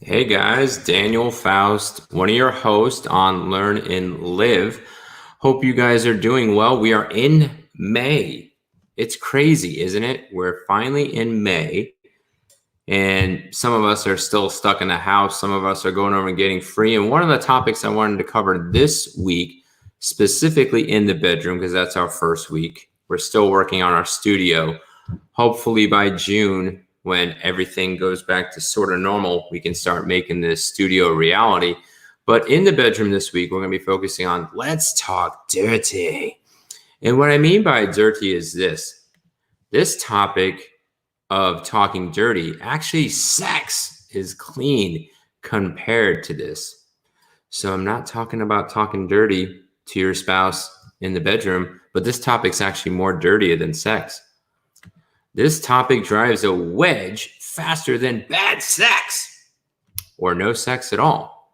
Hey guys, Daniel Faust, one of your hosts on Learn and Live. Hope you guys are doing well. We are in May. It's crazy, isn't it? We're finally in May, and some of us are still stuck in the house. Some of us are going over and getting free. And one of the topics I wanted to cover this week, specifically in the bedroom, because that's our first week. We're still working on our studio. Hopefully by June, when everything goes back to sort of normal, we can start making this studio a reality. But in the bedroom this week, we're going to be focusing on let's talk dirty. And what I mean by dirty is this topic of talking dirty, actually, sex is clean compared to this. So I'm not talking about talking dirty to your spouse in the bedroom, but this topic's actually more dirtier than sex. This topic drives a wedge faster than bad sex or no sex at all.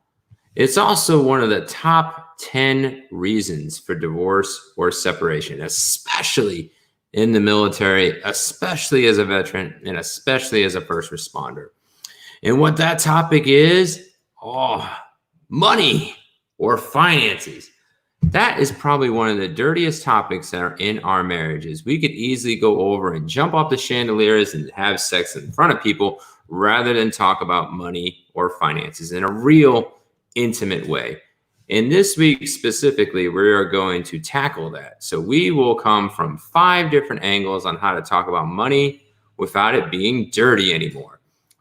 It's also one of the top 10 reasons for divorce or separation, especially in the military, especially as a veteran, and especially as a first responder. And what that topic is, money or finances. That is probably one of the dirtiest topics that are in our marriages. We could easily go over and jump off the chandeliers and have sex in front of people rather than talk about money or finances in a real intimate way. And this week specifically, we are going to tackle that. So we will come from 5 different angles on how to talk about money without it being dirty anymore.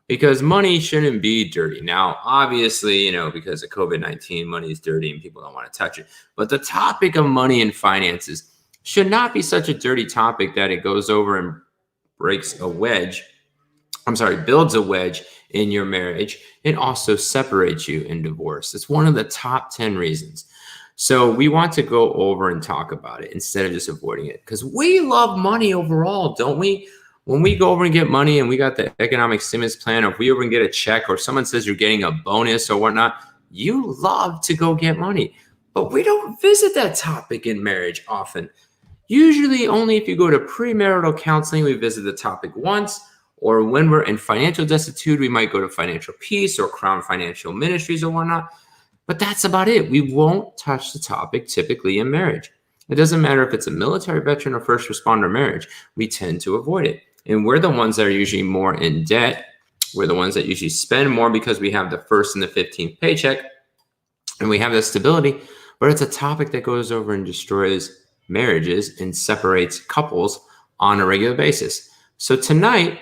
Because money shouldn't be dirty. Now, obviously, because of COVID-19, money is dirty and people don't want to touch it. But the topic of money and finances should not be such a dirty topic that it goes over and builds a wedge in your marriage and also separates you in divorce. It's one of the top 10 reasons. So we want to go over and talk about it instead of just avoiding it because we love money overall, don't we? When we go over and get money and we got the economic stimulus plan, or if we over and get a check or someone says you're getting a bonus or whatnot, you love to go get money. But we don't visit that topic in marriage often. Usually only if you go to premarital counseling, we visit the topic once, or when we're in financial destitute, we might go to Financial Peace or Crown Financial Ministries or whatnot. But that's about it. We won't touch the topic typically in marriage. It doesn't matter if it's a military veteran or first responder marriage. We tend to avoid it. And we're the ones that are usually more in debt. We're the ones that usually spend more because we have the first and the 15th paycheck and we have the stability. But it's a topic that goes over and destroys marriages and separates couples on a regular basis. So tonight,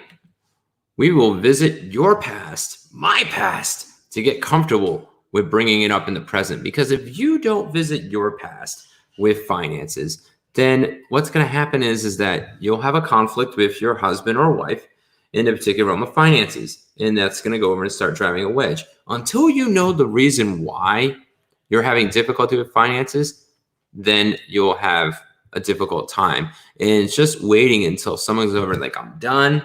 we will visit your past, my past, to get comfortable with bringing it up in the present. Because if you don't visit your past with finances, then what's going to happen is that you'll have a conflict with your husband or wife in a particular realm of finances. And that's going to go over and start driving a wedge. Until you know the reason why you're having difficulty with finances, then you'll have a difficult time. And it's just waiting until someone's over like, I'm done.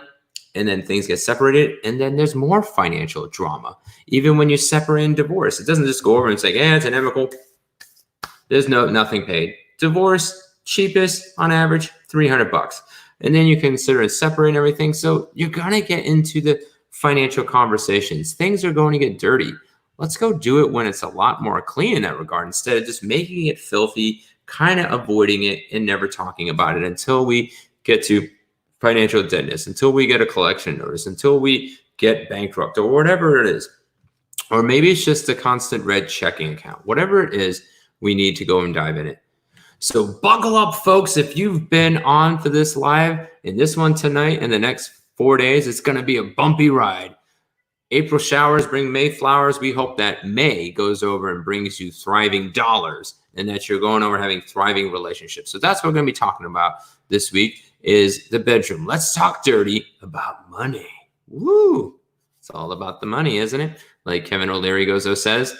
And then things get separated. And then there's more financial drama. Even when you separate and divorce, it doesn't just go over and say, it's an amicable. There's nothing paid. Divorce, cheapest on average, $300. And then you consider separating everything. So you're going to get into the financial conversations. Things are going to get dirty. Let's go do it when it's a lot more clean in that regard instead of just making it filthy, kind of avoiding it and never talking about it until we get to financial indebtedness, until we get a collection notice, until we get bankrupt or whatever it is. Or maybe it's just a constant red checking account. Whatever it is, we need to go and dive in it. So buckle up, folks. If you've been on for this live and this one tonight and the next 4 days, it's going to be a bumpy ride. April showers bring May flowers. We hope that May goes over and brings you thriving dollars and that you're going over having thriving relationships. So that's what we're going to be talking about this week is the bedroom. Let's talk dirty about money. Woo! It's all about the money, isn't it? Like Kevin O'Leary says,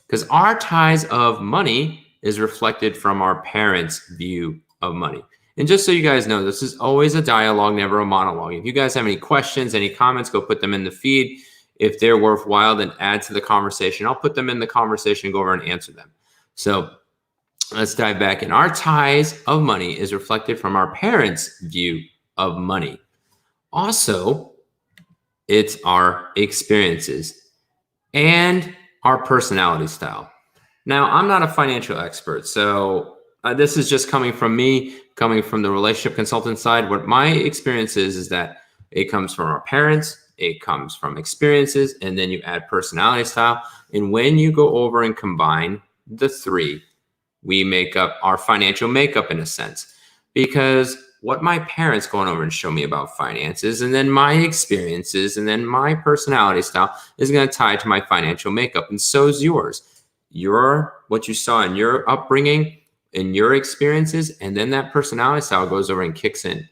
because our ties of money is reflected from our parents' view of money. And just so you guys know, this is always a dialogue, never a monologue. If you guys have any questions, any comments, go put them in the feed. If they're worthwhile, then add to the conversation. I'll put them in the conversation, go over and answer them. So let's dive back in. Our ties of money is reflected from our parents' view of money. Also, It's our experiences and our personality style. Now, I'm not a financial expert, so this is just coming from me, coming from the relationship consultant side. What my experience is that it comes from our parents, it comes from experiences, and then you add personality style. And when you go over and combine the three, we make up our financial makeup in a sense. Because what my parents going over and show me about finances, and then my experiences, and then my personality style is going to tie to my financial makeup, and so is yours. What you saw in your upbringing, in your experiences, and then that personality style goes over and kicks in.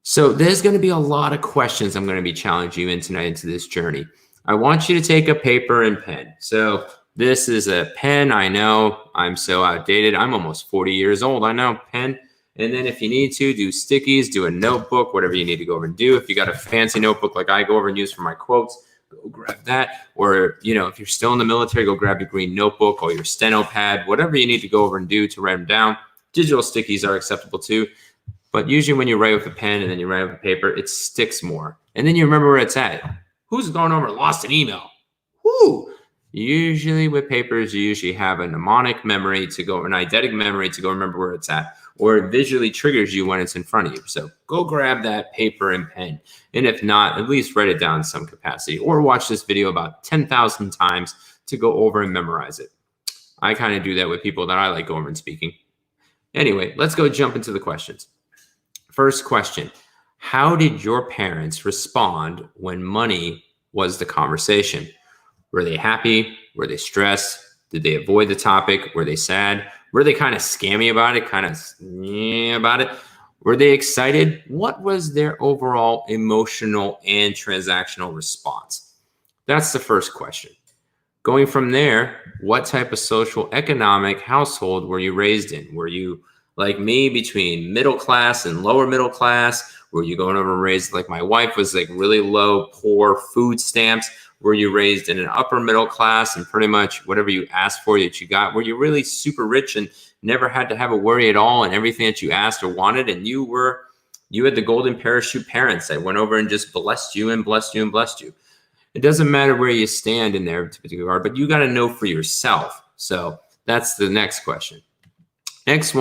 So there's going to be a lot of questions I'm going to be challenging you in tonight into this journey. I want you to take a paper and pen. So this is a pen. I know I'm so outdated. I'm almost 40 years old. I know, pen. And then if you need to, do stickies, do a notebook, whatever you need to go over and do. If you got a fancy notebook like I go over and use for my quotes, go grab that. Or, if you're still in the military, go grab your green notebook or your steno pad, whatever you need to go over and do to write them down. Digital stickies are acceptable too. But usually when you write with a pen and then you write with a paper, it sticks more. And then you remember where it's at. Who's going over and lost an email? Whoo! Usually with papers, you usually have a mnemonic memory to go, an eidetic memory to go remember where it's at, or it visually triggers you when it's in front of you. So go grab that paper and pen. And if not, at least write it down in some capacity, or watch this video about 10,000 times to go over and memorize it. I kind of do that with people that I like over and speaking. Anyway, let's go jump into the questions. First question, how did your parents respond when money was the conversation? Were they happy? Were they stressed? Did they avoid the topic? Were they sad? Were they kind of scammy about it? Kind of about it? Were they excited? What was their overall emotional and transactional response? That's the first question. Going from there, what type of social economic household were you raised in? Were you like me, between middle class and lower middle class? Were you going over and raised like my wife was, like really low, poor food stamps? Were you raised in an upper middle class and pretty much whatever you asked for that you got? Were you really super rich and never had to have a worry at all and everything that you asked or wanted? And you had the golden parachute parents that went over and just blessed you and blessed you and blessed you. It doesn't matter where you stand in their particular, but you got to know for yourself. So that's the next question. Next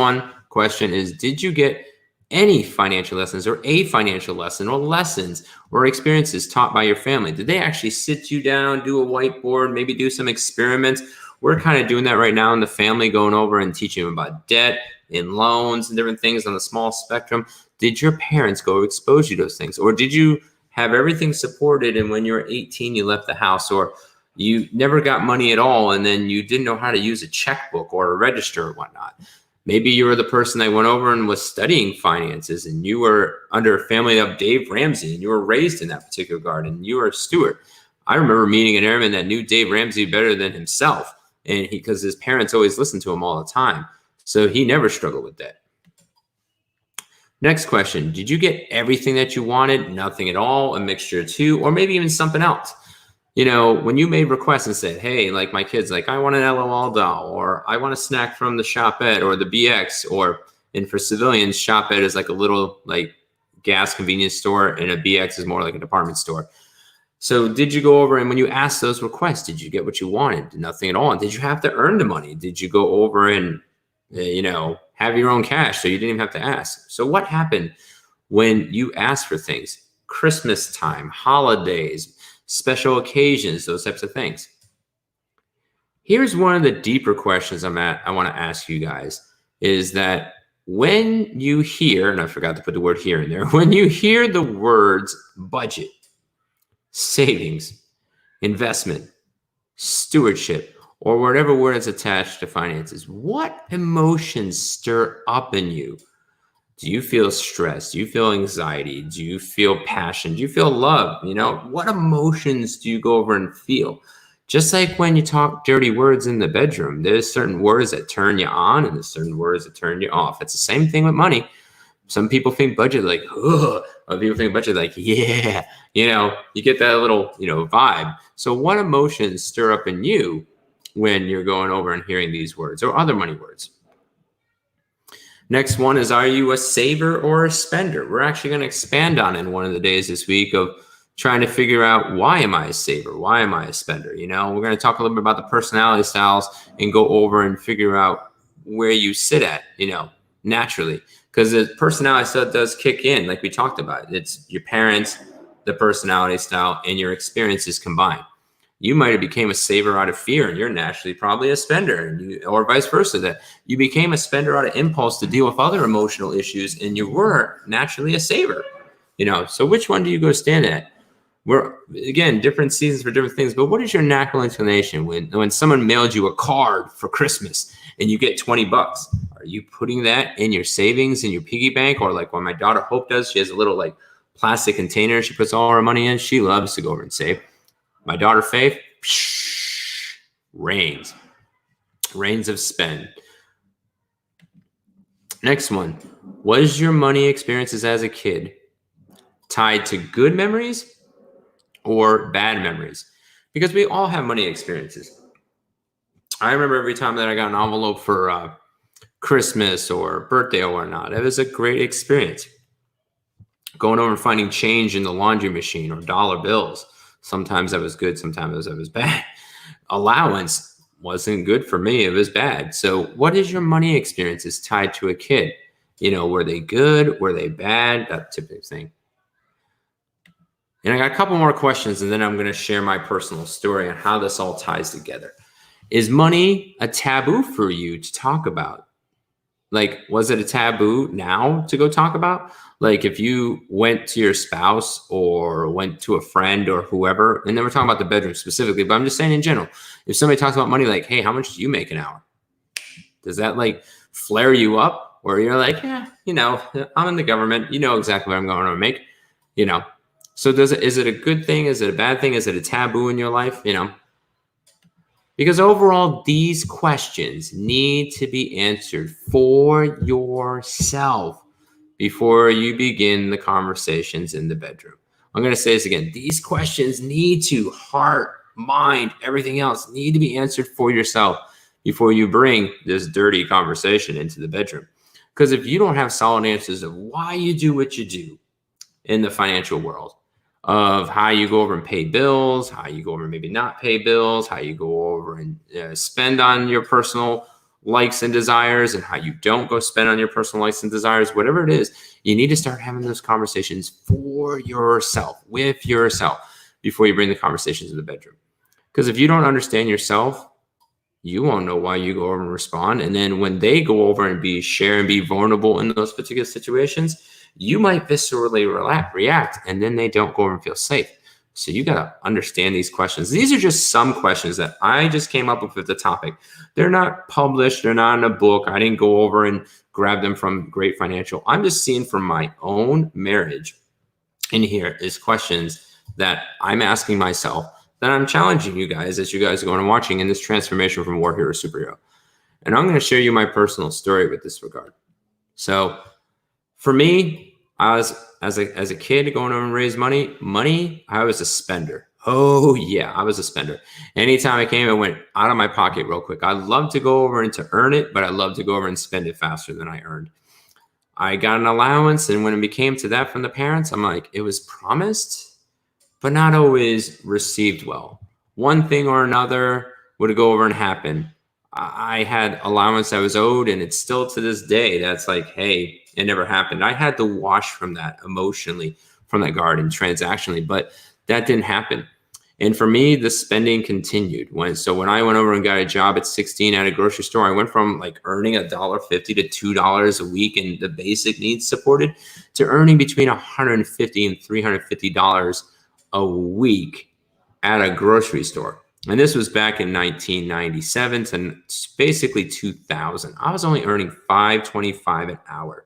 question is, did you get any financial lessons or a financial lesson or lessons or experiences taught by your family? Did they actually sit you down, do a whiteboard, maybe do some experiments? We're kind of doing that right now in the family, going over and teaching them about debt and loans and different things on the small spectrum. Did your parents go expose you to those things? Or did you have everything supported and when you were 18, you left the house? Or you never got money at all and then you didn't know how to use a checkbook or a register or whatnot? Maybe you were the person that went over and was studying finances and you were under a family of Dave Ramsey and you were raised in that particular garden and you were a steward. I remember meeting an airman that knew Dave Ramsey better than himself, and because his parents always listened to him all the time. So he never struggled with that. Next question, did you get everything that you wanted? Nothing at all, a mixture of two, or maybe even something else? When you made requests and said, hey, like my kids, like I want an LOL doll, or I want a snack from the Shopette or the BX, and for civilians, Shopette is like a little like gas convenience store and a BX is more like a department store. So did you go over and when you asked those requests, did you get what you wanted? Nothing at all. And did you have to earn the money? Did you go over and, have your own cash so you didn't even have to ask? So what happened when you asked for things? Christmas time, holidays, special occasions, those types of things. Here's one of the deeper questions I want to ask you guys is that when you hear, and I forgot to put the word here in there, when you hear the words budget, savings, investment, stewardship, or whatever word is attached to finances, what emotions stir up in you? Do you feel stress? Do you feel anxiety? Do you feel passion? Do you feel love? What emotions do you go over and feel? Just like when you talk dirty words in the bedroom, there's certain words that turn you on and there's certain words that turn you off. It's the same thing with money. Some people think budget like, ugh. Other people think budget like, yeah. You get that little, vibe. So what emotions stir up in you when you're going over and hearing these words or other money words? Next one is, are you a saver or a spender? We're actually going to expand on it in one of the days this week of trying to figure out, why am I a saver? Why am I a spender? You know, we're going to talk a little bit about the personality styles and go over and figure out where you sit at, you know, naturally. Because the personality style does kick in, like we talked about. It's your parents, the personality style, and your experiences combined. You might have became a saver out of fear, and you're naturally probably a spender, and or vice versa, that you became a spender out of impulse to deal with other emotional issues, and you were naturally a saver. You know, so which one do you go stand at? We're, again, different seasons for different things, but what is your natural inclination when someone mailed you a card for Christmas and you get $20? Are you putting that in your savings, in your piggy bank? Or like what my daughter Hope does, she has a little like plastic container she puts all her money in. She loves to go over and save. My daughter Faith, rains of spend. Next one. Was your money experiences as a kid tied to good memories or bad memories? Because we all have money experiences. I remember every time that I got an envelope for Christmas or birthday or whatnot, it was a great experience. Going over and finding change in the laundry machine or dollar bills. Sometimes that was good, sometimes that was bad. Allowance wasn't good for me, it was bad. So what is your money experiences tied to a kid? You know, were they good? Were they bad? That type of thing. And I got a couple more questions, and then I'm going to share my personal story on how this all ties together. Is money a taboo for you to talk about? Like, was it a taboo now to go talk about? Like, if you went to your spouse or went to a friend or whoever, and then we're talking about the bedroom specifically, but I'm just saying in general, if somebody talks about money, like, hey, how much do you make an hour? Does that like flare you up? Or you're like, yeah, you know, I'm in the government. You know exactly what I'm going to make, you know. So is it a good thing? Is it a bad thing? Is it a taboo in your life? You know, because overall, these questions need to be answered for yourself before you begin the conversations in the bedroom. I'm going to say this again. These questions need to, heart, mind, everything else need to be answered for yourself before you bring this dirty conversation into the bedroom. Because if you don't have solid answers of why you do what you do in the financial world, of how you go over and pay bills, how you go over and maybe not pay bills, how you go over and spend on your personal likes and desires, and how you don't go spend on your personal likes and desires, whatever it is, you need to start having those conversations for yourself, with yourself, before you bring the conversations to the bedroom. Because if you don't understand yourself, you won't know why you go over and respond. And then when they go over and share and be vulnerable in those particular situations, you might viscerally react, and then they don't go over and feel safe. So you got to understand these questions. These are just some questions that I just came up with the topic. They're not published. They're not in a book. I didn't go over and grab them from Great Financial. I'm just seeing from my own marriage in here is questions that I'm asking myself, that I'm challenging you guys as you guys are going and watching in this transformation from war hero to superhero. And I'm going to share you my personal story with this regard. So for me, I was as a kid going over and raise money, I was a spender. Oh yeah, I was a spender. Anytime I came, it went out of my pocket real quick. I love to go over and to earn it, but I love to go over and spend it faster than I earned. I got an allowance, and when it became to that from the parents, I'm like, it was promised, but not always received well. One thing or another would go over and happen. I had allowance I was owed, and it's still to this day, that's like, hey, it never happened. I had to wash from that emotionally, from that guard and transactionally, but that didn't happen. And for me, the spending continued. When I went over and got a job at 16 at a grocery store, I went from like earning $1.50 to $2 a week and the basic needs supported, to earning between $150 and $350 a week at a grocery store. And this was back in 1997 to basically 2000. I was only earning $5.25 an hour.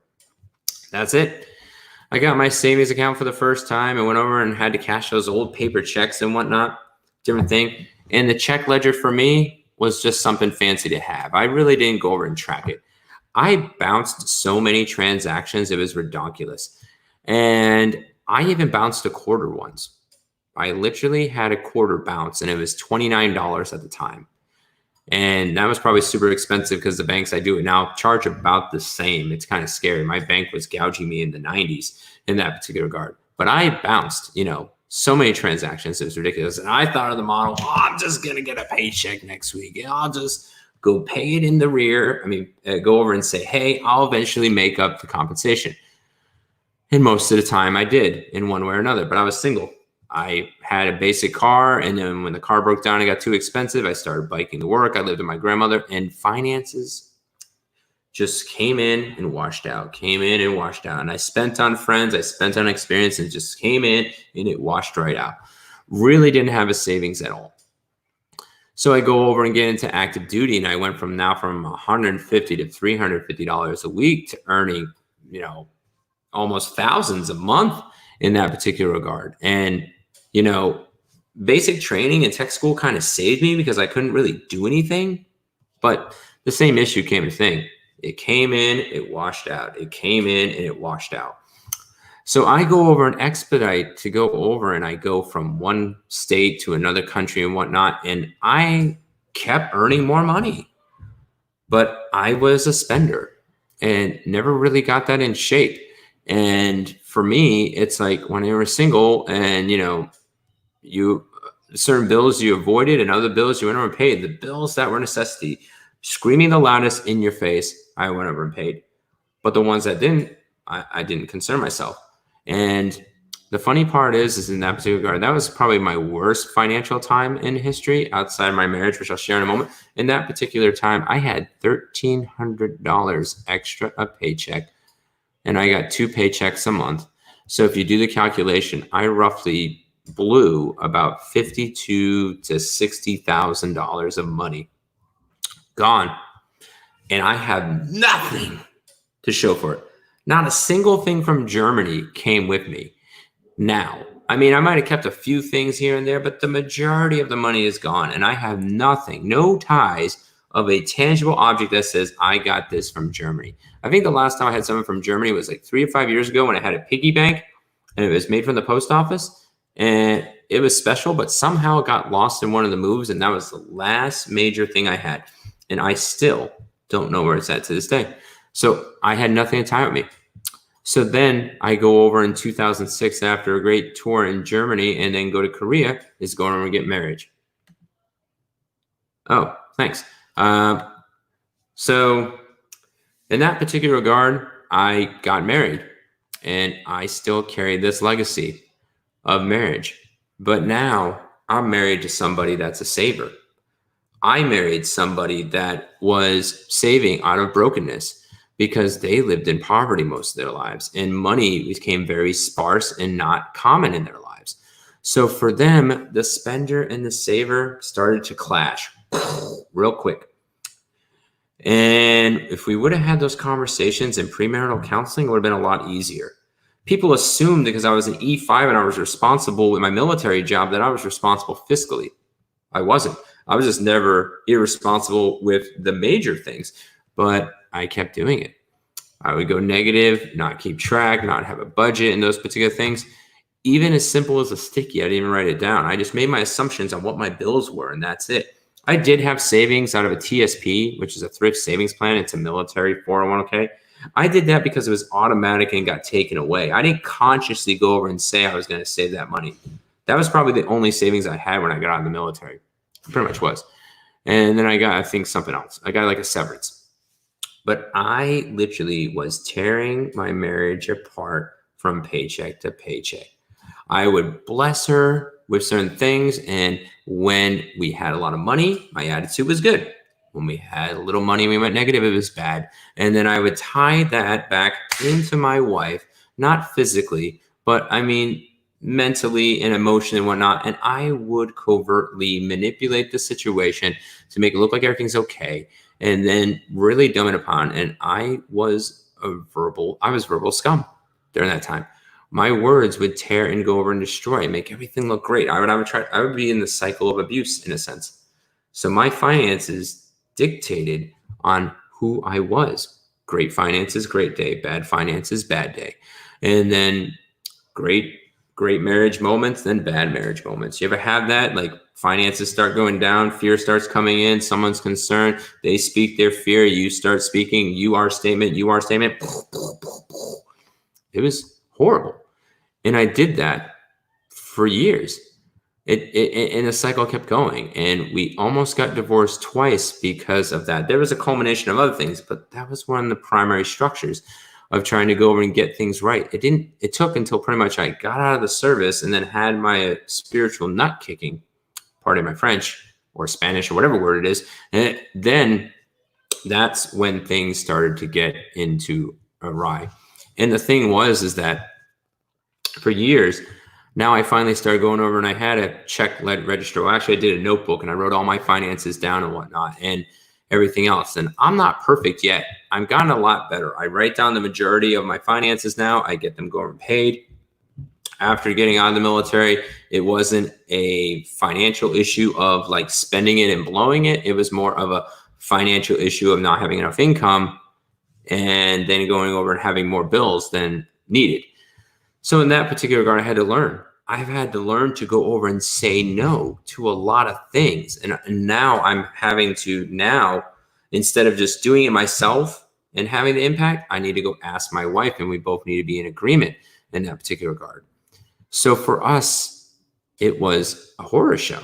That's it. I got my savings account for the first time. I went over and had to cash those old paper checks and whatnot, different thing. And the check ledger for me was just something fancy to have. I really didn't go over and track it. I bounced so many transactions, it was ridiculous. And I even bounced a quarter once. I literally had a quarter bounce, and it was $29 at the time. And that was probably super expensive because the banks I do it now charge about the same. It's kind of scary. My bank was gouging me in the 90s in that particular regard. But I bounced, So many transactions. It was ridiculous. And I thought of the model, I'm just going to get a paycheck next week. And I'll just go pay it in the rear. Go over and say, hey, I'll eventually make up the compensation. And most of the time I did in one way or another, but I was single. I had a basic car. And then when the car broke down and got too expensive, I started biking to work. I lived with my grandmother, and finances just came in and washed out, And I spent on friends, I spent on experience, and just came in and it washed right out. Really didn't have a savings at all. So I go over and get into active duty, and I went from $150 to $350 a week to earning, almost thousands a month in that particular regard. And, basic training in tech school kind of saved me because I couldn't really do anything. But the same issue came to thing. It came in, it washed out. It came in and it washed out. So I go over and expedite to go over, and I go from one state to another country and whatnot. And I kept earning more money, but I was a spender and never really got that in shape. And for me, it's like when you were single and, you certain bills you avoided and other bills you went over and paid. The bills that were a necessity, screaming the loudest in your face, I went over and paid. But the ones that didn't, I didn't concern myself. And the funny part is in that particular regard, that was probably my worst financial time in history outside of my marriage, which I'll share in a moment. In that particular time, I had $1,300 extra a paycheck, and I got 2 paychecks a month. So if you do the calculation, I roughly blew about $52,000 to $60,000 of money gone. And I have nothing to show for it. Not a single thing from Germany came with me. Now, I might have kept a few things here and there, but the majority of the money is gone. And I have nothing, no ties of a tangible object that says I got this from Germany. I think the last time I had something from Germany was like 3 or 5 years ago when I had a piggy bank, and it was made from the post office. And it was special, but somehow it got lost in one of the moves. And that was the last major thing I had. And I still don't know where it's at to this day. So I had nothing to tie with me. So then I go over in 2006 after a great tour in Germany, and then go to Korea, is going over and get married. Oh, thanks. So in that particular regard, I got married, and I still carry this legacy of marriage. But now I'm married to somebody that's a saver. I married somebody that was saving out of brokenness because they lived in poverty most of their lives, and money became very sparse and not common in their lives. So for them, the spender and the saver started to clash real quick. And if we would have had those conversations in premarital counseling, it would have been a lot easier. People assumed because I was an E5 and I was responsible with my military job that I was responsible fiscally. I wasn't. I was just never irresponsible with the major things, but I kept doing it. I would go negative, not keep track, not have a budget and those particular things. Even as simple as a sticky, I didn't even write it down. I just made my assumptions on what my bills were, and that's it. I did have savings out of a TSP, which is a thrift savings plan. It's a military 401k. I did that because it was automatic and got taken away. I didn't consciously go over and say I was going to save that money. That was probably the only savings I had when I got out of the military. It pretty much was. And then I got, I think, something else. I got like a severance. But I literally was tearing my marriage apart from paycheck to paycheck. I would bless her with certain things. And when we had a lot of money, my attitude was good. When we had a little money, we went negative, it was bad. And then I would tie that back into my wife, not physically, but I mean, mentally and emotionally and whatnot. And I would covertly manipulate the situation to make it look like everything's okay. And then really dumb it upon. And I was verbal scum during that time. My words would tear and go over and destroy and make everything look great. I would be in the cycle of abuse in a sense. So my finances dictated on who I was. Great finances, great day. Bad finances, bad day. And then great marriage moments, then bad marriage moments. You ever have that? Like finances start going down, fear starts coming in, someone's concerned, they speak their fear, you start speaking, you are statement. It was horrible. And I did that for years. And the cycle kept going, and we almost got divorced twice because of that. There was a culmination of other things, but that was one of the primary structures of trying to go over and get things right. It took until pretty much I got out of the service and then had my spiritual nut kicking, pardon my French or Spanish or whatever word it is. And then that's when things started to get into awry. And the thing is that for years, now I finally started going over and I had a check register. Well, actually, I did a notebook and I wrote all my finances down and whatnot and everything else. And I'm not perfect yet. I've gotten a lot better. I write down the majority of my finances now. I get them going paid. After getting out of the military, it wasn't a financial issue of like spending it and blowing it. It was more of a financial issue of not having enough income and then going over and having more bills than needed. So in that particular regard, I had to learn. I've had to learn to go over and say no to a lot of things. And now I'm having to instead of just doing it myself and having the impact, I need to go ask my wife, and we both need to be in agreement in that particular regard. So for us, it was a horror show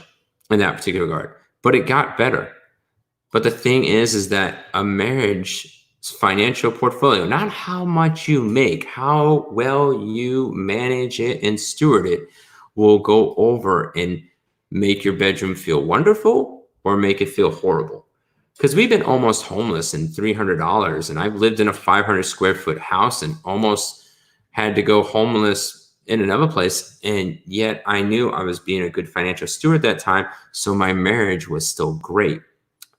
in that particular regard, but it got better. But the thing is that a marriage financial portfolio, not how much you make, how well you manage it and steward it, will go over and make your bedroom feel wonderful or make it feel horrible. Because we've been almost homeless in $300, and I've lived in a 500 square foot house and almost had to go homeless in another place. And yet I knew I was being a good financial steward at that time. So my marriage was still great.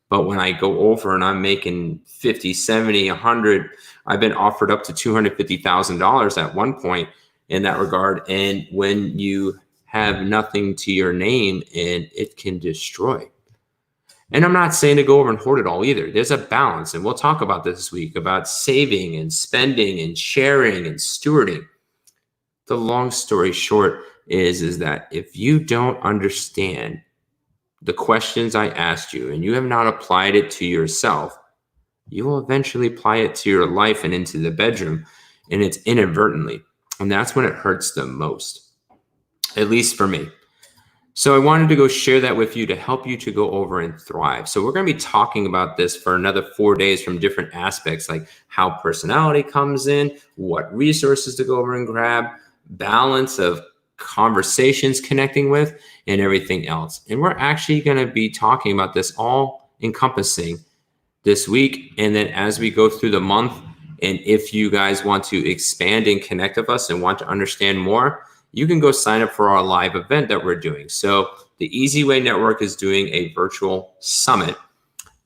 But when I go over and I'm making 50, 70, 100, I've been offered up to $250,000 at one point in that regard. And when you have nothing to your name, and it can destroy. And I'm not saying to go over and hoard it all either. There's a balance. And we'll talk about this week about saving and spending and sharing and stewarding. The long story short is that if you don't understand the questions I asked you and you have not applied it to yourself, you will eventually apply it to your life and into the bedroom, and it's inadvertently. And that's when it hurts the most, at least for me. So I wanted to go share that with you to help you to go over and thrive. So we're going to be talking about this for another 4 days from different aspects, like how personality comes in, what resources to go over and grab, balance of conversations connecting with, and everything else. And we're actually going to be talking about this all encompassing this week. And then as we go through the month, and if you guys want to expand and connect with us and want to understand more, you can go sign up for our live event that we're doing. So the Easy Way Network is doing a virtual summit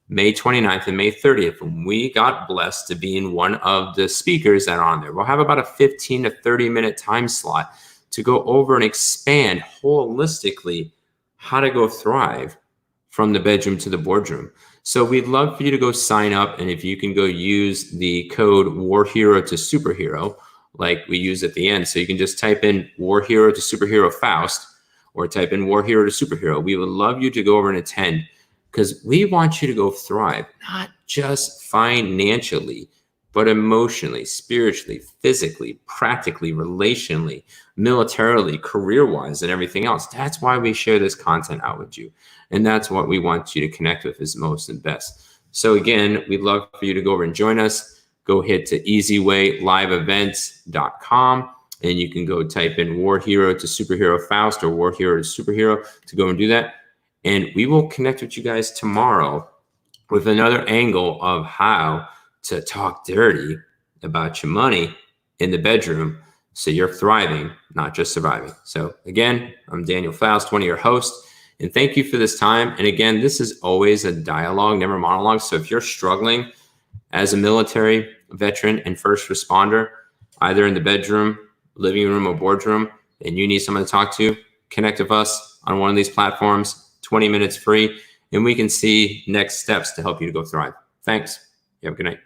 May 29th and May 30th. And we got blessed to be in one of the speakers that are on there. We'll have about a 15 to 30 minute time slot to go over and expand holistically how to go thrive from the bedroom to the boardroom. So we'd love for you to go sign up. And if you can go use the code War Hero to Superhero, like we use at the end. So you can just type in War Hero to Superhero Faust, or type in War Hero to Superhero. We would love you to go over and attend, because we want you to go thrive, not just financially, but emotionally, spiritually, physically, practically, relationally, militarily, career-wise, and everything else. That's why we share this content out with you. And that's what we want you to connect with is most and best. So again, we'd love for you to go over and join us. Go hit to easywayliveevents.com, and you can go type in War Hero to Superhero Faust or War Hero to Superhero to go and do that. And we will connect with you guys tomorrow with another angle of how to talk dirty about your money in the bedroom so you're thriving, not just surviving. So again, I'm Daniel Faust, one of your hosts, and thank you for this time. And again, this is always a dialogue, never monologue. So if you're struggling as a military veteran and first responder, either in the bedroom, living room, or boardroom, and you need someone to talk to, connect with us on one of these platforms, 20 minutes free, and we can see next steps to help you to go thrive. Thanks. You have a good night.